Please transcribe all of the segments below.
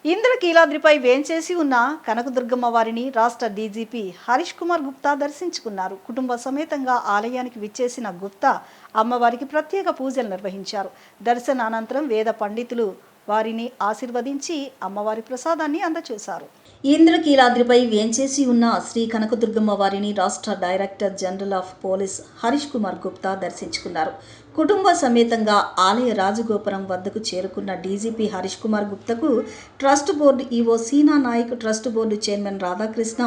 ఇంద్రకీలాద్రిపై వేంచేసి ఉన్న కనకదుర్గమ్మ వారిని రాష్ట్ర డీజీపీ హరీష్ కుమార్ గుప్తా దర్శించుకున్నారు. కుటుంబ సమేతంగా ఆలయానికి విచ్చేసిన గుప్తా అమ్మవారికి ప్రత్యేక పూజలు నిర్వహించారు. దర్శన అనంతరం వేద పండితులు వారిని ఆశీర్వదించి అమ్మవారి ప్రసాదాన్ని అందజేశారు. ఇంద్రకీలాద్రిపై వేంచేసి ఉన్న శ్రీ కనకదుర్గమ్మ వారిని రాష్ట్ర director general of police Harish Kumar Gupta దర్శించుకున్నారు. కుటుంబ సమేతంగా ఆలయ రాజగోపురం వద్దకు చేరుకున్న డీజీపీ హరీష్ కుమార్ గుప్తాకు trust board EO Seena Nayak, trust board chairman Radhakrishna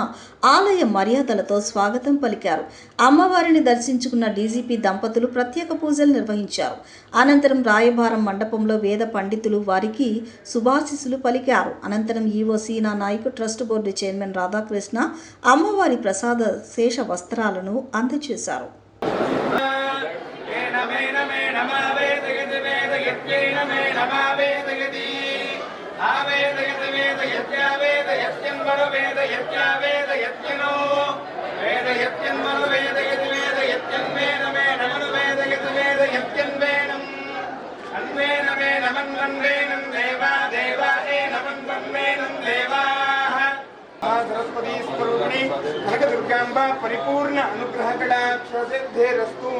ఆలయ మర్యాదలతో స్వాగతం పలికారు. అమ్మవారిని దర్శించుకున్న డీజీపీ దంపతులు ప్రత్యేక పూజలు నిర్వహించారు. అనంతరం రాయబారం మండపంలో వేద పండితులు వారికి శుభాశీస్సులు పలికారు. అనంతరం EO Seena Nayak, trust board chairman Radhakrishna అమ్మవారి ప్రసాద శేష వస్త్రాలను అందజేశారు. सरस्वती स्वरूपिणी कनकदुर्गांबा परिपूर्ण अनुग्रह कटाक्ष सिद्धिरस्तु।